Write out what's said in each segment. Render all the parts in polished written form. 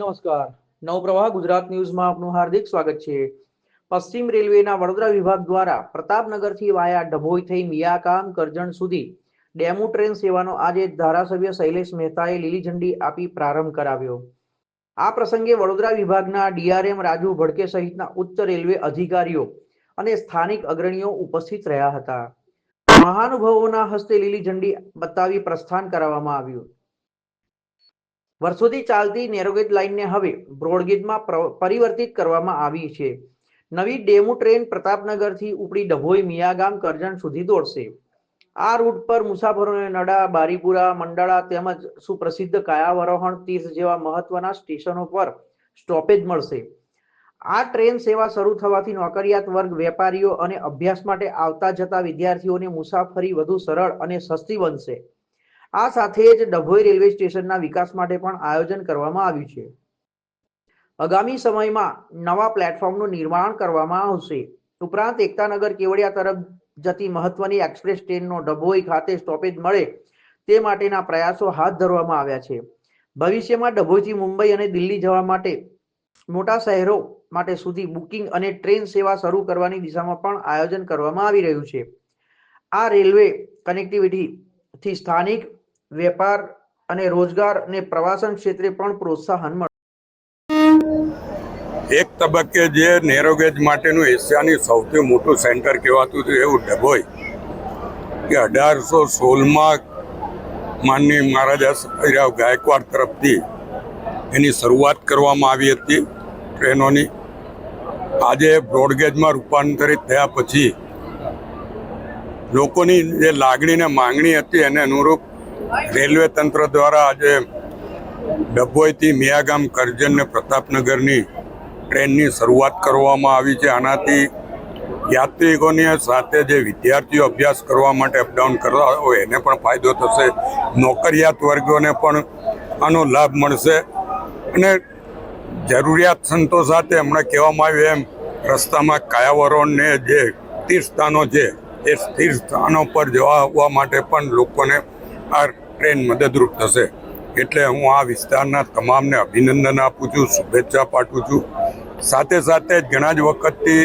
નમસ્કાર. નવપ્રવાહ ગુજરાત ન્યૂઝમાં આપનું હાર્દિક સ્વાગત છે. પશ્ચિમ રેલવેના વડોદરા વિભાગ દ્વારા પ્રતાપનગરથી વાયા ડભોઈ થઈ મિયાકામ કરજણ સુધી ડેમુ ટ્રેન સેવાનો આજે ધારાસભ્ય શૈલેષ મહેતાએ લીલી ઝંડી આપી પ્રારંભ કરાવ્યો. આ પ્રસંગે વડોદરા વિભાગના ડીઆરએમ રાજુ ભડકે સહિતના ઉચ્ચ રેલવે અધિકારીઓ અને સ્થાનિક અગ્રણીઓ ઉપસ્થિત રહ્યા હતા. મહાનુભાવોના હસ્તે લીલી ઝંડી બતાવી પ્રસ્થાન કરાવવામાં આવ્યું. વર્ષોથી ચાલતી નેરોગેજ લાઇનને હવે બ્રોડગેજમાં પરિવર્તિત કરવામાં આવી છે. નવી ડેમુ ટ્રેન પ્રતાપનગરથી ઉપડી ડભોઈ મિયાગામ કરજણ સુધી દોડશે. આ રૂટ પર મુસાફરોને નડા, બારીપુરા, મંડાળા તેમજ સુપ્રસિદ્ધ કાયાવરોહણ તીર્થ જેવા મહત્વના સ્ટેશનો પર સ્ટોપેજ મળશે. આ ટ્રેન સેવા શરૂ થવાથી નોકરિયાત વર્ગ, વેપારીઓ અને અભ્યાસ માટે આવતા જતા વિદ્યાર્થીઓને મુસાફરી વધુ સરળ અને સસ્તી બનશે. આ સાથે જ ડભોઈ રેલવે સ્ટેશનના વિકાસ માટે પણ આયોજન કરવામાં આવ્યું છે. આગામી સમયમાં નવા પ્લેટફોર્મનું નિર્માણ કરવામાં આવશે. ઉપરાંત એકતાનગર કેવડિયા તરફ જતી મહત્વની એક્સપ્રેસ ટ્રેનનો ડભોઈ ખાતે સ્ટોપેજ મળે તે માટેના પ્રયાસો હાથ ધરવામાં આવ્યા છે. ભવિષ્યમાં ડભોઈથી મુંબઈ અને દિલ્હી જવા માટે મોટા શહેરો માટે સુધી બુકિંગ અને ટ્રેન સેવા શરૂ કરવાની દિશામાં પણ આયોજન કરવામાં આવી રહ્યું છે. આ રેલવે કનેક્ટિવિટીથી સ્થાનિક વેપાર અને રોજગાર અને પ્રવાસન ક્ષેત્રે પણ પ્રોત્સાહન મળે. એક તબક્કે જે નેરોગેજ માટેનું એશિયાની સૌથી મોટું સેન્ટર કહેવાતું હતું એવું ડભોઈ કે 1816માં માનનીય મહારાજા સયાજીરાવ ગાયકવાડ તરફથી એની શરૂઆત કરવામાં આવી હતી ટ્રેનોની. આજે બ્રોડગેજમાં રૂપાંતરિત થયા પછી લોકોની જે લાગણી ને માંગણી હતી એને અનુરૂપ રેલવે તંત્ર દ્વારા આજે ડભોઈથી મિયાગામ કરજણ ને પ્રતાપનગરની ટ્રેનની શરૂઆત કરવામાં આવી છે. આનાથી યાત્રિકોની સાથે જે વિદ્યાર્થીઓ અભ્યાસ કરવા માટે અપડાઉન કરવા હોય એને પણ ફાયદો થશે, નોકરિયાત વર્ગોને પણ આનો લાભ મળશે અને જરૂરિયાત સંતોષાતે હમણાં કહેવામાં આવ્યું એમ રસ્તામાં કાયાવરોને જે તીર્થસ્થાનો છે એ તીર્થસ્થાનો પર જવા આવવા માટે પણ લોકોને આ ટ્રેન મદદરૂપ થશે. એટલે હું આ વિસ્તારના તમામને અભિનંદન આપું છું, શુભેચ્છા પાઠવું છું. સાથે સાથે જ ઘણા જ વખતથી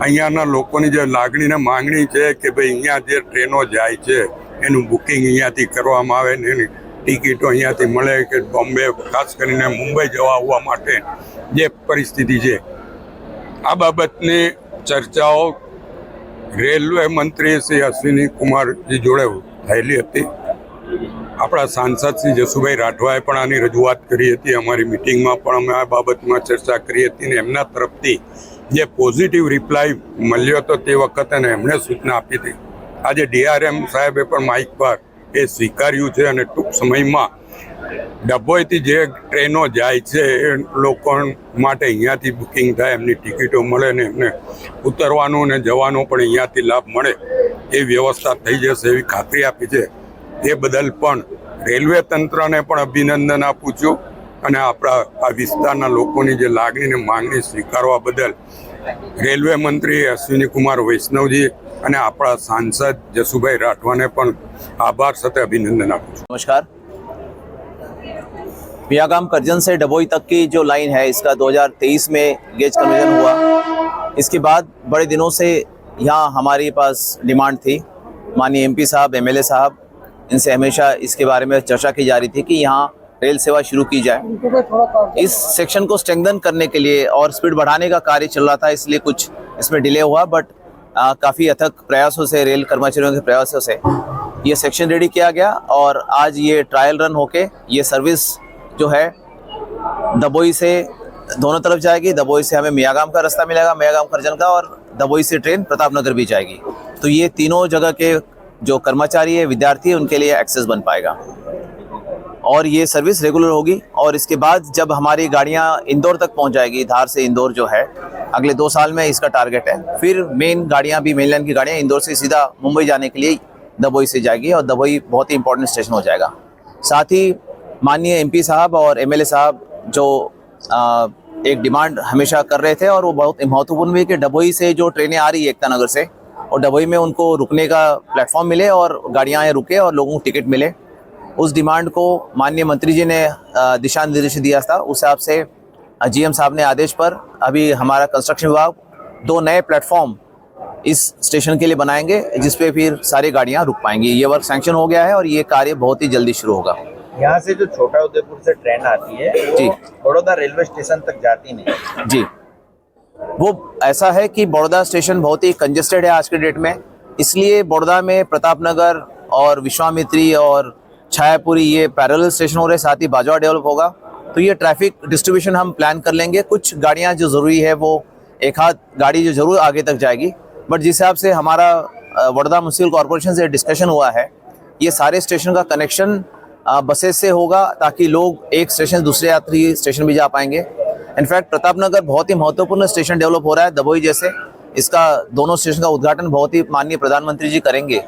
અહીંયાના લોકોની જે લાગણી ને માંગણી છે કે ભાઈ અહીંયા જે ટ્રેનો જાય છે એનું બુકિંગ અહીંયાથી કરવામાં આવે ને એની ટિકિટો અહીંયાથી મળે કે બોમ્બે ખાસ કરીને મુંબઈ જવા આવવા માટે જે પરિસ્થિતિ છે આ બાબતની ચર્ચાઓ રેલવે મંત્રી શ્રી અશ્વિની કુમારજી જોડે થયેલી હતી. આપણા સાંસદ શ્રી જસુભાઈ રાઠવાએ પણ આની રજૂઆત કરી હતી. અમારી મિટિંગમાં પણ અમે આ બાબતમાં ચર્ચા કરી હતી ને એમના તરફથી જે પોઝિટિવ રિપ્લાય મળ્યો હતો તે વખતે એમણે સૂચના આપી હતી. આજે ડીઆરએમ સાહેબે પણ માઇક પર એ સ્વીકાર્યું છે અને ટૂંક સમયમાં ડભોઈથી જે ટ્રેનો જાય છે એ લોકો માટે અહીંયાથી બુકિંગ થાય, એમની ટિકિટો મળે ને એમને ઉતરવાનું ને જવાનો પણ અહીંયાથી લાભ મળે એ વ્યવસ્થા થઈ જશે એવી ખાતરી આપી છે. એ બદલ પણ રેલવે તંત્રને પણ અભિનંદન આપું છું અને આપણા આ વિસ્તારના લોકોની જે લાગણી ને માંગણી સ્વીકારવા બદલ રેલવે મંત્રી અશ્વિની કુમાર વૈષ્ણવજી અને આપણા સાંસદ જસુભાઈ રાઠવાને પણ આભાર સાથે અભિનંદન આપું છું. नमस्कार. मियागाम करजन से डभोई तक की जो लाइन है इसका 2023 में गेज कन्वर्जन हुआ. इसके बाद बड़े दिनों से यहाँ हमारे पास डिमांड थी. माननीय एमपी साहब, एमएलए साहब, इनसे हमेशा इसके बारे में चर्चा की जा रही थी कि यहाँ रेल सेवा शुरू की जाए. इस सेक्शन को स्ट्रेंथन करने के लिए और स्पीड बढ़ाने का कार्य चल रहा था, इसलिए कुछ इसमें डिले हुआ. बट काफ़ी अथक प्रयासों से, रेल कर्मचारियों के प्रयासों से ये सेक्शन रेडी किया गया और आज ये ट्रायल रन होके ये सर्विस जो है डभोई से दोनों तरफ जाएगी. डभोई से हमें मियागाम का रास्ता मिलेगा, मियागाम करजन का, और डभोई से ट्रेन प्रतापनगर भी जाएगी. तो ये तीनों जगह के जो कर्मचारी है, विद्यार्थी है, उनके लिए एक्सेस बन पाएगा और ये सर्विस रेगुलर होगी. और इसके बाद जब हमारी गाड़ियाँ इंदौर तक पहुँच जाएगी, धार से इंदौर जो है अगले 2 साल में इसका टारगेट है. फिर मेन गाड़ियाँ भी, मेन लाइन की गाड़ियाँ इंदौर से सीधा मुंबई जाने के लिए डभोई से जाएगी और डभोई बहुत ही इंपॉर्टेंट स्टेशन हो जाएगा. साथ ही माननीय एमपी साहब और एमएलए साहब जो एक डिमांड हमेशा कर रहे थे और वो बहुत महत्वपूर्ण भी है कि डभोई से जो ट्रेनें आ रही है एकता नगर से, और डभोई में उनको रुकने का प्लेटफॉर्म मिले और गाड़ियाँ रुके और लोगों को टिकट मिले. उस डिमांड को माननीय मंत्री जी ने दिशा निर्देश दिया था। उस हिसाब से जीएम साहब ने आदेश पर अभी हमारा कंस्ट्रक्शन विभाग 2 नए प्लेटफॉर्म इस स्टेशन के लिए बनाएंगे, जिसपे फिर सारी गाड़ियां रुक पाएंगी। ये वर्क सैंक्शन हो गया है और ये कार्य बहुत ही जल्दी शुरू होगा। यहाँ से जो छोटा उदयपुर से ट्रेन आती है जी। वो बड़ौदा रेलवे स्टेशन तक जाती नहीं। जी, वो ऐसा है कि बड़ौदा स्टेशन बहुत ही कंजेस्टेड है आज के डेट में, इसलिए बड़ौदा में प्रतापनगर और विश्वामित्री और छायापुरी ये पैरेलल स्टेशन हो रहे, साथ ही बाजवा डेवलप होगा। तो ये ट्रैफिक डिस्ट्रीब्यूशन हम प्लान कर लेंगे। कुछ गाड़ियाँ जो ज़रूरी है वो एक आध गाड़ी जो ज़रूर आगे तक जाएगी, बट जिस हिसाब से हमारा बड़ौदा म्यूनिसिपल कॉर्पोरेशन से डिस्कशन हुआ है, ये सारे स्टेशन का कनेक्शन बसेस से होगा, ताकि लोग एक स्टेशन से दूसरे यात्री स्टेशन भी जा पाएंगे। इनफैक्ट प्रतापनगर बहुत ही महत्वपूर्ण स्टेशन डेवलप हो रहा है दबोई जैसे, इसका दोनों स्टेशन का उद्घाटन बहुत ही माननीय प्रधानमंत्री जी करेंगे।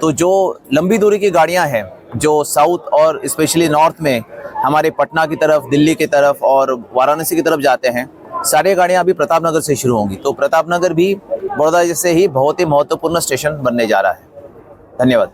तो जो लंबी दूरी की गाड़ियां हैं जो साउथ और स्पेशली नॉर्थ में हमारे पटना की तरफ, दिल्ली की तरफ और वाराणसी की तरफ जाते हैं, सारी गाड़ियां अभी प्रतापनगर से शुरू होंगी। तो प्रतापनगर भी बड़ौदा जैसे ही बहुत ही महत्वपूर्ण स्टेशन बनने जा रहा है। धन्यवाद।